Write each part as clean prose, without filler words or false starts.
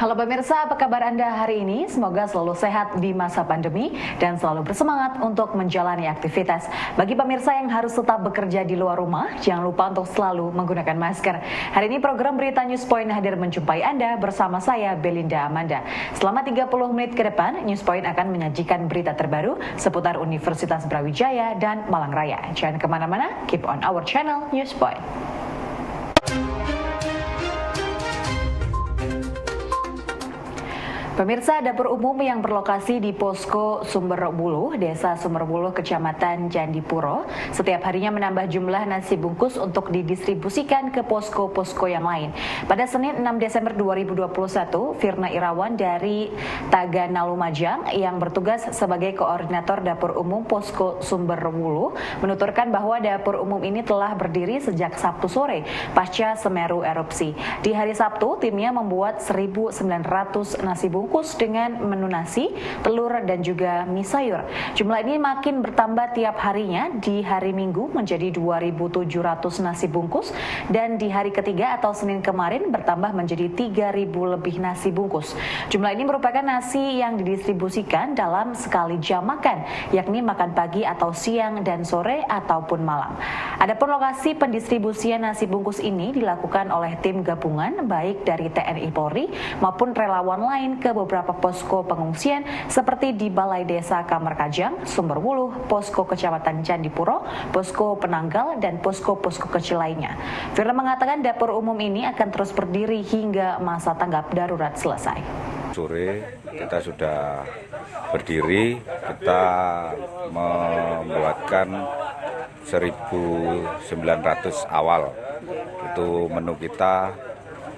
Halo pemirsa, apa kabar Anda hari ini? Semoga selalu sehat di masa pandemi dan selalu bersemangat untuk menjalani aktivitas. Bagi pemirsa yang harus tetap bekerja di luar rumah, jangan lupa untuk selalu menggunakan masker. Hari ini program Berita Newspoint hadir menjumpai Anda bersama saya, Belinda Amanda. Selama 30 menit ke depan, Newspoint akan menyajikan berita terbaru seputar Universitas Brawijaya dan Malang Raya. Jangan kemana-mana, keep on our channel Newspoint. Pemirsa, dapur umum yang berlokasi di Posko Sumberwuluh, Desa Sumberwuluh, Kecamatan Candipuro, setiap harinya menambah jumlah nasi bungkus untuk didistribusikan ke posko-posko yang lain. Pada Senin 6 Desember 2021, Firna Irawan dari Taganalumajang yang bertugas sebagai koordinator dapur umum Posko Sumberwuluh menuturkan bahwa dapur umum ini telah berdiri sejak Sabtu sore pasca Semeru erupsi. Di hari Sabtu, timnya membuat 1.900 nasi bungkus dengan menu nasi, telur, dan juga mie sayur. Jumlah ini makin bertambah tiap harinya. Di hari Minggu menjadi 2.700 nasi bungkus dan di hari ketiga atau Senin kemarin bertambah menjadi 3.000 lebih nasi bungkus. Jumlah ini merupakan nasi yang didistribusikan dalam sekali jam makan, yakni makan pagi atau siang dan sore ataupun malam. Adapun lokasi pendistribusian nasi bungkus ini dilakukan oleh tim gabungan baik dari TNI Polri maupun relawan lain ke beberapa posko pengungsian seperti di Balai Desa Kamarkajang, Sumberwuluh, Posko Kecamatan Candipuro, Posko Penanggal, dan posko-posko kecil lainnya. Firna mengatakan dapur umum ini akan terus berdiri hingga masa tanggap darurat selesai. Sore kita sudah berdiri, kita membuatkan 1.900 awal. Itu menu kita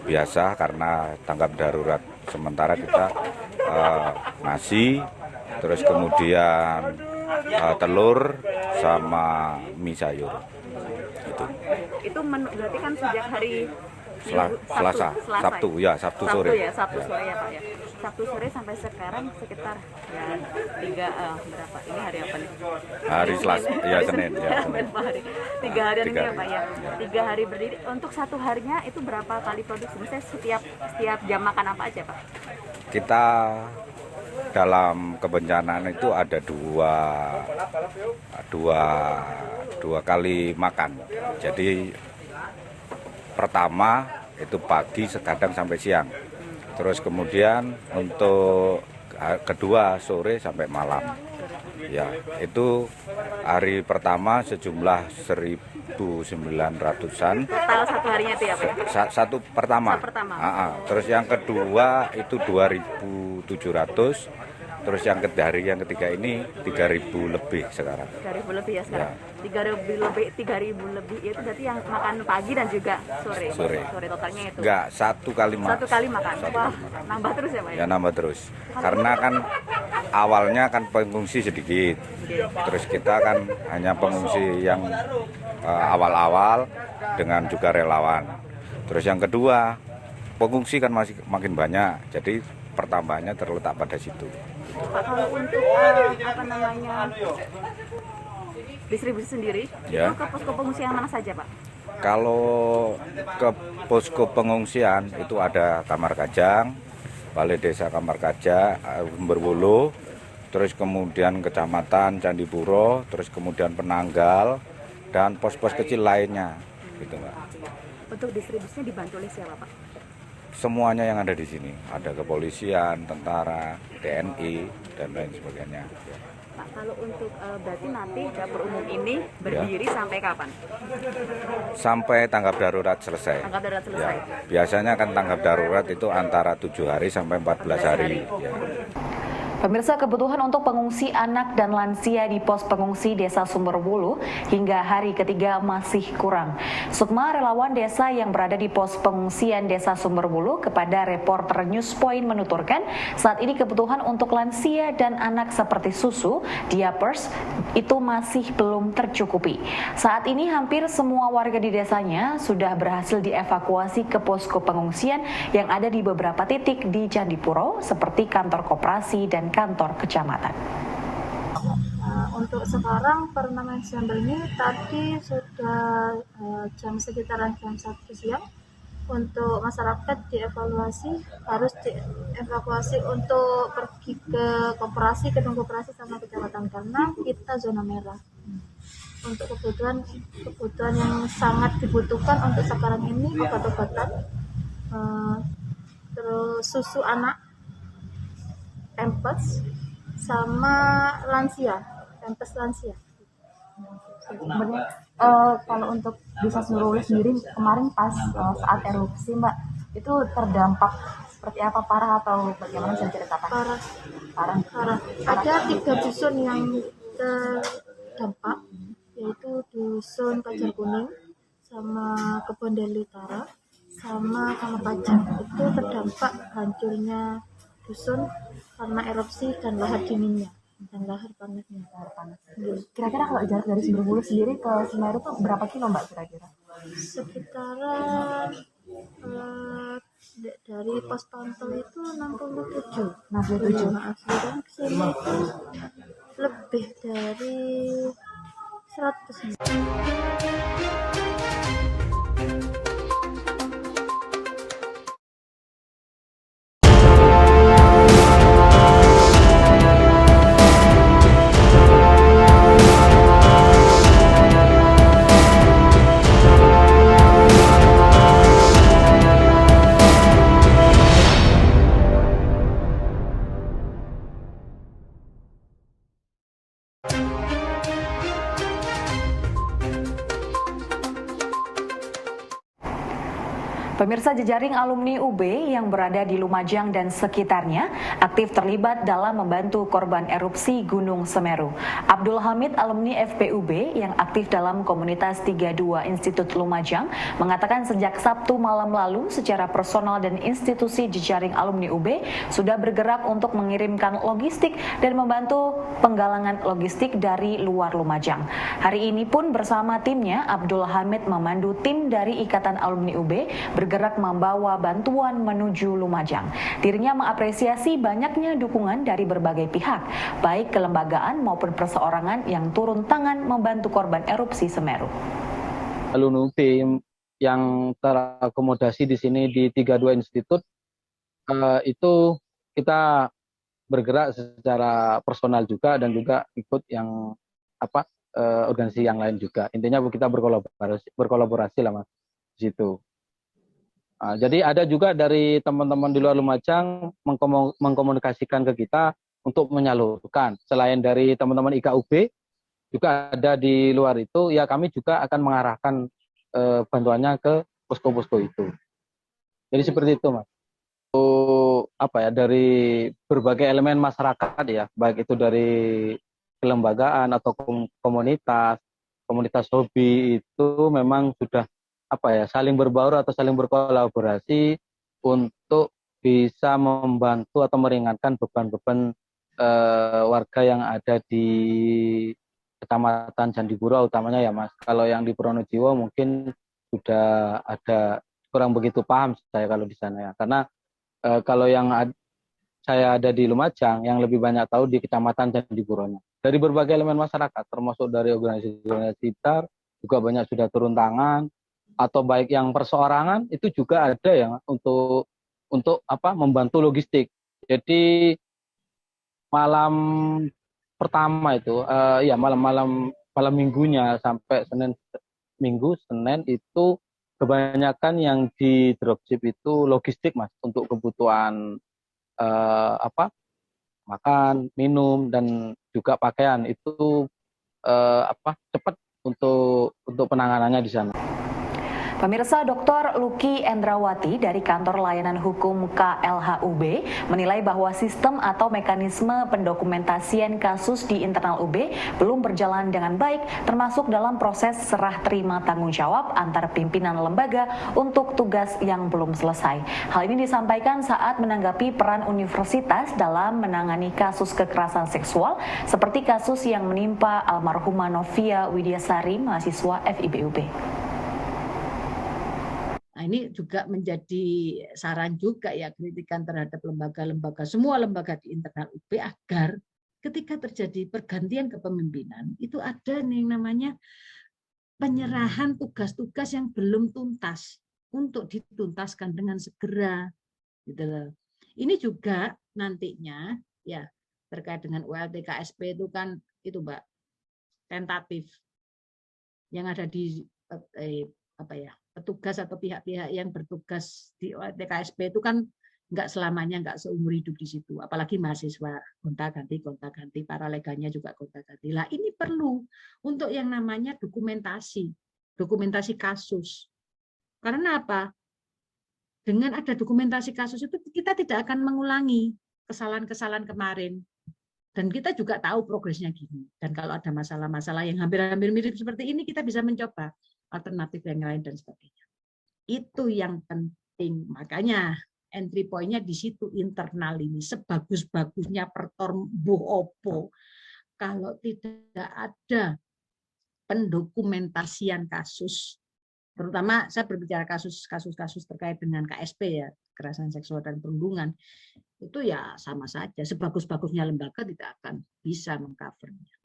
biasa karena tanggap darurat. Sementara kita nasi, terus kemudian telur sama mie sayur. Itu berarti kan sejak hari Sabtu sore. Sabtu sore ya Pak ya. Sabtu sore sampai sekarang sekitar ya berapa? Ini hari apa nih? Hari Selasa, ya Senin. Tiga hari ini ya Pak ya. 3 hari berdiri. Untuk satu harinya itu berapa kali produksi? Misalnya setiap jam makan apa aja Pak? Kita dalam kebencanaan itu ada dua kali makan. Jadi pertama itu pagi kadang sampai siang. Terus kemudian untuk kedua sore sampai malam. Ya, itu hari pertama sejumlah 1.900-an. Total satu harinya itu ya Pak? Satu pertama. Terus yang kedua itu 2.700. Terus yang ketiga ini 3.000 lebih sekarang. 3.000 lebih ya sekarang. Ya. 3.000 lebih itu berarti yang makan pagi dan juga sore. Sore totalnya itu. Enggak, satu kali makan. Wah, nambah terus ya Pak ya? Ya nambah terus. Karena kan awalnya kan pengungsi sedikit. Terus kita kan hanya pengungsi yang awal-awal dengan juga relawan. Terus yang kedua, pengungsi kan masih makin banyak. Jadi pertambahannya terletak pada situ. Pak, kalau untuk distribusi sendiri, ya. Itu ke posko pengungsian mana saja Pak? Kalau ke posko pengungsian itu ada Kamarkajang, Balai Desa Kamarkajang, Sumberwuluh, terus kemudian Kecamatan Candipuro, terus kemudian Penanggal, dan pos-pos kecil lainnya, gitu Mbak. Untuk distribusinya dibantu oleh siapa Pak? Semuanya yang ada di sini, ada kepolisian, tentara, TNI, dan lain sebagainya. Pak, kalau untuk berarti nanti dapur umum ini berdiri sampai kapan? Sampai tanggap darurat selesai. Tanggap darurat selesai. Ya, biasanya kan tanggap darurat itu antara 7 hari sampai 14 hari. Ya. Pemirsa, kebutuhan untuk pengungsi anak dan lansia di pos pengungsi Desa Sumberwuluh hingga hari ketiga masih kurang. Sukma, relawan desa yang berada di pos pengungsian Desa Sumberwuluh, kepada reporter Newspoint menuturkan saat ini kebutuhan untuk lansia dan anak seperti susu, diapers itu masih belum tercukupi. Saat ini hampir semua warga di desanya sudah berhasil dievakuasi ke posko pengungsian yang ada di beberapa titik di Candipuro seperti kantor koperasi dan kantor kecamatan. Untuk sekarang per 6 Desember ini tadi sudah sekitaran jam 1 siang untuk masyarakat harus dievakuasi untuk pergi ke koperasi, gedung koperasi sama kecamatan karena kita zona merah. Untuk kebutuhan yang sangat dibutuhkan untuk sekarang ini obat-obatan, eh, terus susu anak, pampers, sama lansia, pampers lansia. Sebenarnya kalau untuk desa Sumberwuluh sendiri kemarin pas saat erupsi Mbak, itu terdampak seperti apa, parah atau bagaimana, bisa ceritakan? Parah. Parah. Ada 3 dusun yang terdampak, yaitu dusun Kajar Kuning, sama Kebon Deli Utara, sama Kamar Pajak. Itu terdampak hancurnya dusun karena erupsi dan lahar dinginnya dan lahar panasnya. Kira-kira kalau jarak dari Sumberwuluh sendiri ke Semeru tuh berapa kilo Mbak kira-kira? Sekitaran dari pos pantau itu 67. 67. Nah, sedangkan kesini itu lebih dari 100. Pemirsa, jejaring alumni UB yang berada di Lumajang dan sekitarnya aktif terlibat dalam membantu korban erupsi Gunung Semeru. Abdul Hamid, alumni FPUB yang aktif dalam komunitas 32 Institut Lumajang, mengatakan sejak Sabtu malam lalu secara personal dan institusi jejaring alumni UB sudah bergerak untuk mengirimkan logistik dan membantu penggalangan logistik dari luar Lumajang. Hari ini pun bersama timnya, Abdul Hamid memandu tim dari Ikatan Alumni UB bergerak membawa bantuan menuju Lumajang. Dirinya mengapresiasi banyaknya dukungan dari berbagai pihak, baik kelembagaan maupun perseorangan yang turun tangan membantu korban erupsi Semeru. Alumni UB yang terakomodasi di sini di 32 institut itu kita bergerak secara personal juga dan juga ikut yang organisasi yang lain juga. Intinya kita berkolaborasi lah Mas di situ. Jadi ada juga dari teman-teman di luar Lumajang mengkomunikasikan ke kita untuk menyalurkan. Selain dari teman-teman IKUB, juga ada di luar itu, ya kami juga akan mengarahkan bantuannya ke posko-posko itu. Jadi seperti itu Mas. Dari berbagai elemen masyarakat ya, baik itu dari kelembagaan atau komunitas hobi itu memang sudah saling berbaur atau saling berkolaborasi untuk bisa membantu atau meringankan beban-beban warga yang ada di Kecamatan Candipuro utamanya ya Mas. Kalau yang di Pronojiwo mungkin sudah ada kurang begitu paham saya kalau di sana ya. Karena kalau yang saya ada di Lumajang yang lebih banyak tahu di Kecamatan Candipuronya. Dari berbagai elemen masyarakat termasuk dari organisasi sekitar juga banyak sudah turun tangan, atau baik yang perseorangan itu juga ada yang untuk membantu logistik. Jadi malam pertama itu malam minggunya sampai Senin itu kebanyakan yang di dropship itu logistik Mas, untuk kebutuhan makan, minum dan juga pakaian itu cepat untuk penanganannya di sana. Pemirsa, Dr. Luki Endrawati dari Kantor Layanan Hukum KLHUB menilai bahwa sistem atau mekanisme pendokumentasian kasus di internal UB belum berjalan dengan baik, termasuk dalam proses serah terima tanggung jawab antar pimpinan lembaga untuk tugas yang belum selesai. Hal ini disampaikan saat menanggapi peran universitas dalam menangani kasus kekerasan seksual seperti kasus yang menimpa almarhumah Novia Widyasari, mahasiswa FIB-UB. Nah, ini juga menjadi saran juga ya, kritikan terhadap lembaga-lembaga, semua lembaga di internal UB agar ketika terjadi pergantian kepemimpinan itu ada yang namanya penyerahan tugas-tugas yang belum tuntas. untuk dituntaskan dengan segera, gitu loh. Ini juga nantinya ya terkait dengan ULT KSP itu kan itu Mbak tentatif yang ada di apa ya petugas atau pihak-pihak yang bertugas di ULT KSP itu kan nggak selamanya nggak seumur hidup di situ, apalagi mahasiswa gonta-ganti, para leganya juga gonta-ganti. Lah ini perlu untuk yang namanya dokumentasi kasus. Karena apa? Dengan ada dokumentasi kasus itu kita tidak akan mengulangi kesalahan-kesalahan kemarin. Dan kita juga tahu progresnya gini. Dan kalau ada masalah-masalah yang hampir-hampir mirip seperti ini, kita bisa mencoba alternatif yang lain dan sebagainya. Itu yang penting. Makanya entry point-nya di situ internal ini. Sebagus-bagusnya pertorbuh opo. Kalau tidak ada pendokumentasian kasus, terutama saya berbicara kasus-kasus terkait dengan KSP ya, kekerasan seksual dan perundungan, itu ya sama saja, sebagus-bagusnya lembaga tidak akan bisa mengcovernya.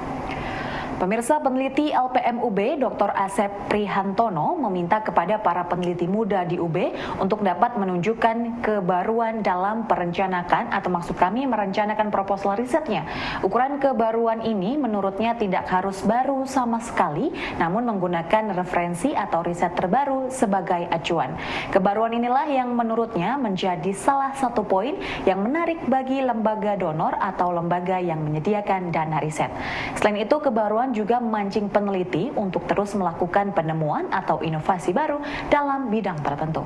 Pemirsa, peneliti LPM UB Dr. Asep Prihantono meminta kepada para peneliti muda di UB untuk dapat menunjukkan kebaruan dalam merencanakan proposal risetnya. Ukuran kebaruan ini menurutnya tidak harus baru sama sekali, namun menggunakan referensi atau riset terbaru sebagai acuan. Kebaruan inilah yang menurutnya menjadi salah satu poin yang menarik bagi lembaga donor atau lembaga yang menyediakan dana riset. Selain itu, kebaruan juga memancing peneliti untuk terus melakukan penemuan atau inovasi baru dalam bidang tertentu.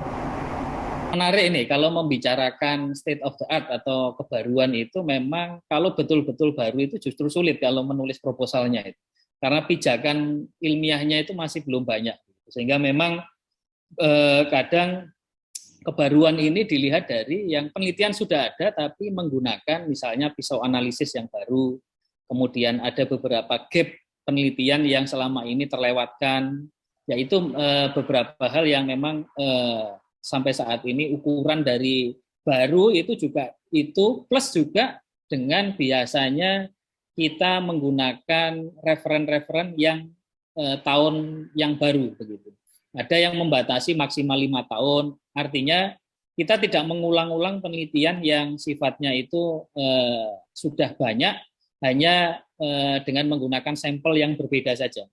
Menarik ini kalau membicarakan state of the art atau kebaruan itu memang kalau betul-betul baru itu justru sulit kalau menulis proposalnya itu. Karena pijakan ilmiahnya itu masih belum banyak. Sehingga memang kadang kebaruan ini dilihat dari yang penelitian sudah ada tapi menggunakan misalnya pisau analisis yang baru, kemudian ada beberapa gap penelitian yang selama ini terlewatkan, yaitu beberapa hal yang memang sampai saat ini ukuran dari baru itu juga itu plus juga dengan biasanya kita menggunakan referen-referen yang tahun yang baru begitu. Ada yang membatasi maksimal 5 tahun, artinya kita tidak mengulang-ulang penelitian yang sifatnya itu sudah banyak, hanya dengan menggunakan sampel yang berbeda saja.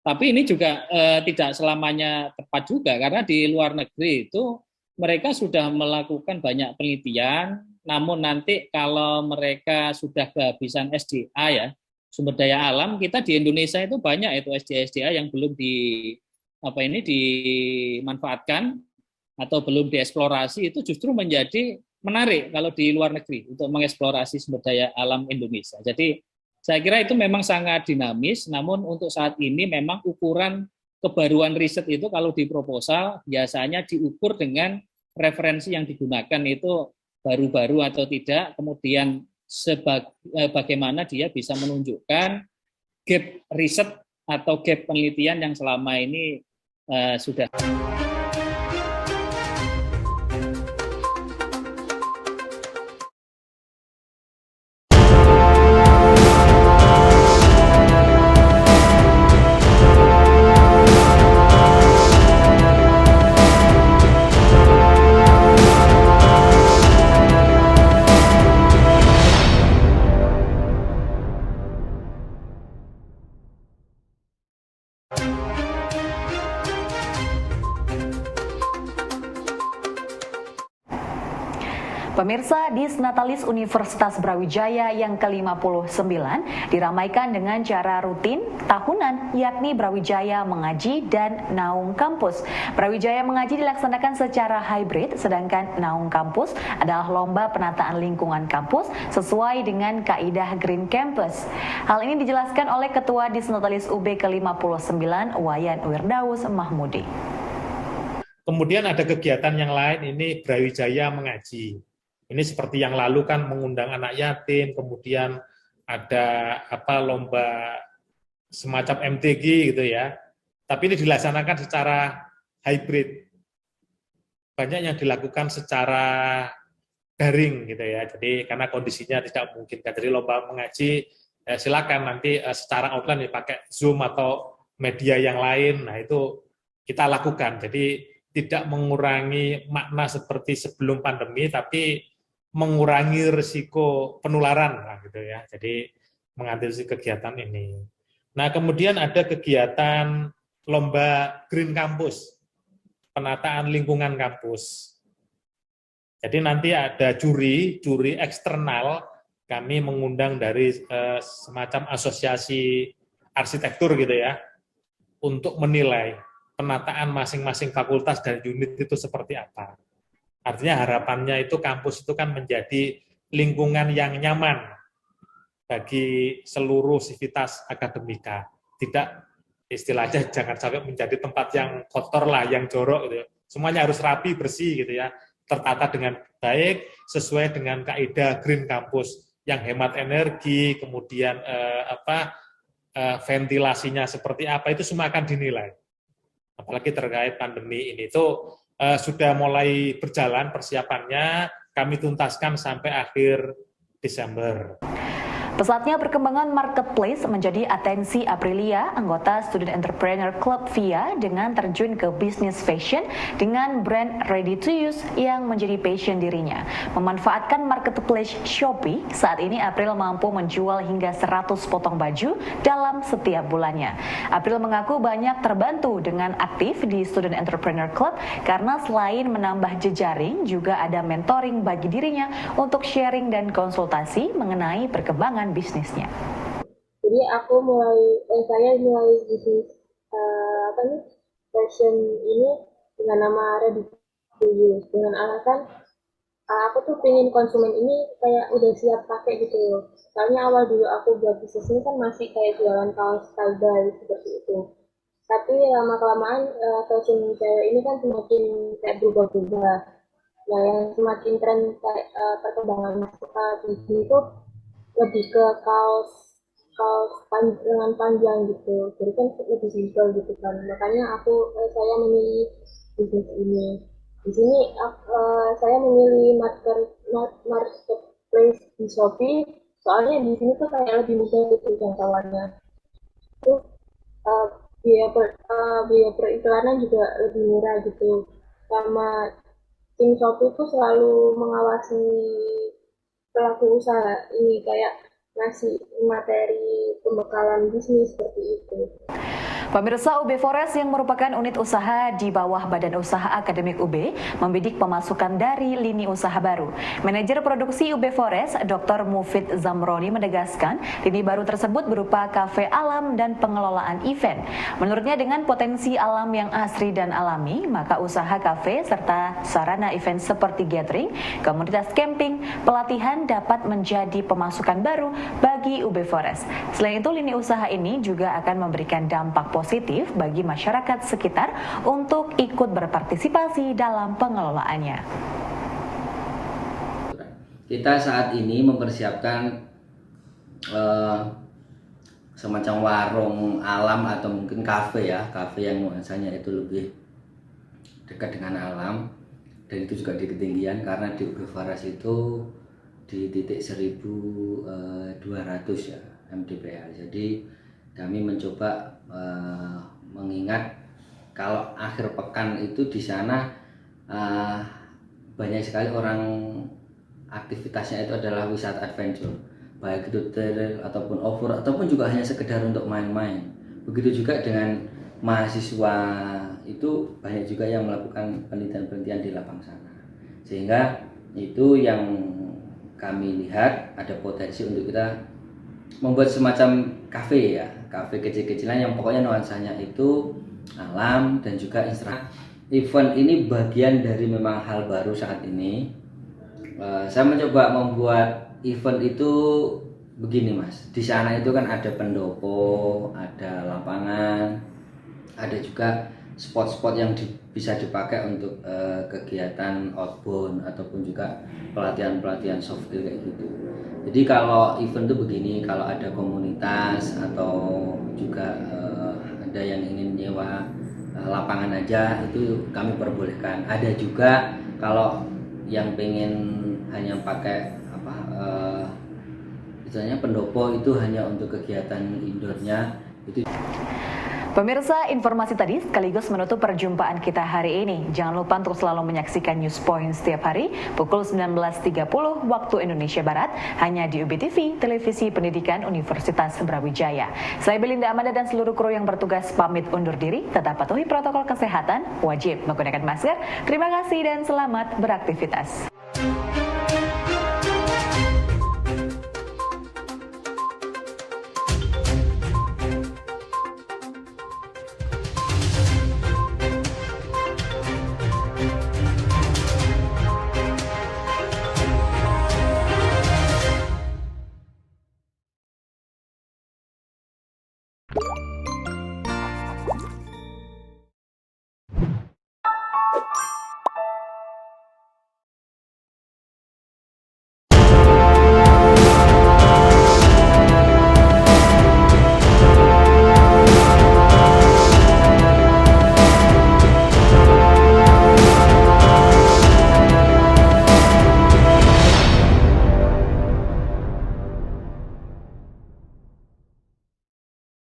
Tapi ini juga tidak selamanya tepat juga, karena di luar negeri itu mereka sudah melakukan banyak penelitian, namun nanti kalau mereka sudah kehabisan SDA ya, sumber daya alam, kita di Indonesia itu banyak itu SDA yang belum dimanfaatkan atau belum dieksplorasi, itu justru menjadi menarik kalau di luar negeri untuk mengeksplorasi sumber daya alam Indonesia. Jadi saya kira itu memang sangat dinamis, namun untuk saat ini memang ukuran kebaruan riset itu kalau di proposal biasanya diukur dengan referensi yang digunakan itu baru-baru atau tidak, kemudian bagaimana dia bisa menunjukkan gap riset atau gap penelitian yang selama ini sudah. Pemirsa, Disnatalis Universitas Brawijaya yang ke-59 diramaikan dengan cara rutin tahunan, yakni Brawijaya Mengaji dan Naung Kampus. Brawijaya Mengaji dilaksanakan secara hybrid, sedangkan Naung Kampus adalah lomba penataan lingkungan kampus sesuai dengan kaidah Green Campus. Hal ini dijelaskan oleh Ketua Disnatalis UB ke-59 Wayan Wirdaus Mahmudi. Kemudian ada kegiatan yang lain, ini Brawijaya Mengaji. Ini seperti yang lalu kan mengundang anak yatim, kemudian ada lomba semacam MTG gitu ya. Tapi ini dilaksanakan secara hybrid. Banyak yang dilakukan secara daring gitu ya. Jadi karena kondisinya tidak mungkin. Jadi lomba mengaji silakan nanti secara offline dipakai Zoom atau media yang lain. Nah itu kita lakukan. Jadi tidak mengurangi makna seperti sebelum pandemi, tapi mengurangi risiko penularan, lah, gitu ya. Jadi mengantisipasi kegiatan ini. Nah, kemudian ada kegiatan lomba Green Campus, penataan lingkungan kampus. Jadi nanti ada juri eksternal, kami mengundang dari semacam asosiasi arsitektur gitu ya, untuk menilai penataan masing-masing fakultas dan unit itu seperti apa. Artinya harapannya itu kampus itu kan menjadi lingkungan yang nyaman bagi seluruh sivitas akademika. Tidak, istilahnya jangan sampai menjadi tempat yang kotor lah, yang jorok gitu ya. Semuanya harus rapi, bersih gitu ya, tertata dengan baik sesuai dengan kaidah Green Campus yang hemat energi, kemudian ventilasinya seperti apa, itu semua akan dinilai. Apalagi terkait pandemi ini itu sudah mulai berjalan persiapannya, kami tuntaskan sampai akhir Desember. Pesatnya perkembangan marketplace menjadi atensi Aprilia, anggota Student Entrepreneur Club VIA, dengan terjun ke bisnis fashion dengan brand ready to use yang menjadi passion dirinya. Memanfaatkan marketplace Shopee, saat ini April mampu menjual hingga 100 potong baju dalam setiap bulannya. April mengaku banyak terbantu dengan aktif di Student Entrepreneur Club karena selain menambah jejaring, juga ada mentoring bagi dirinya untuk sharing dan konsultasi mengenai perkembangan bisnisnya. Jadi saya mulai bisnis fashion ini dengan nama Ready to Use, dengan alasan aku tuh pengen konsumen ini kayak udah siap pakai gitu loh. Soalnya awal dulu aku buat bisnis ini kan masih kayak jualan kaos style seperti itu. Tapi lama-kelamaan fashion cewek ini kan semakin kayak berubah-ubah. Nah, yang semakin tren kayak perkembangan masa bisnis itu lebih ke kaos lengan panjang gitu, jadi kan lebih simpel gitu kan. Makanya saya memilih bisnis ini. Di sini saya memilih marketplace di Shopee, soalnya di sini tuh kayak lebih mudah gitu jangkauannya. Terus biaya periklanan juga lebih murah gitu. Sama tim Shopee tuh selalu mengawasi pelaku usaha ini, kayak ngasih materi pembekalan bisnis seperti itu. Pemirsa, UB Forest yang merupakan unit usaha di bawah Badan Usaha Akademik UB membidik pemasukan dari lini usaha baru. Manajer produksi UB Forest, Dr. Mufid Zamroni, menegaskan lini baru tersebut berupa kafe alam dan pengelolaan event. Menurutnya, dengan potensi alam yang asri dan alami, maka usaha kafe serta sarana event seperti gathering, komunitas camping, pelatihan dapat menjadi pemasukan baru bagi UB Forest. Selain itu, lini usaha ini juga akan memberikan dampak positif bagi masyarakat sekitar untuk ikut berpartisipasi dalam pengelolaannya. Kita saat ini mempersiapkan semacam warung alam atau mungkin kafe ya, kafe yang nuansanya itu lebih dekat dengan alam, dan itu juga di ketinggian karena di UB Forest itu di titik 1200 ya mdpl. Jadi kami mencoba mengingat kalau akhir pekan itu di sana banyak sekali orang aktivitasnya itu adalah wisata adventure, baik itu trail ataupun off-road ataupun juga hanya sekedar untuk main-main. Begitu juga dengan mahasiswa, itu banyak juga yang melakukan penelitian-penelitian di lapang sana, sehingga itu yang kami lihat ada potensi untuk kita membuat semacam kafe ya, kafe kecil-kecilan yang pokoknya nuansanya itu alam dan juga event ini bagian dari memang hal baru saat ini. Saya mencoba membuat event itu begini Mas, di sana itu kan ada pendopo, ada lapangan, ada juga spot-spot yang bisa dipakai untuk kegiatan outbound ataupun juga pelatihan-pelatihan soft skill kayak gitu. Jadi kalau event itu begini, kalau ada komunitas atau juga ada yang ingin nyewa lapangan aja, itu kami perbolehkan. Ada juga kalau yang pengen hanya pakai misalnya pendopo itu hanya untuk kegiatan indoornya itu. Pemirsa, informasi tadi sekaligus menutup perjumpaan kita hari ini. Jangan lupa untuk selalu menyaksikan News Point setiap hari pukul 19.30 waktu Indonesia Barat hanya di UBTV, Televisi Pendidikan Universitas Brawijaya. Saya Belinda Amanda dan seluruh kru yang bertugas pamit undur diri. Tetap patuhi protokol kesehatan, wajib menggunakan masker. Terima kasih dan selamat beraktivitas.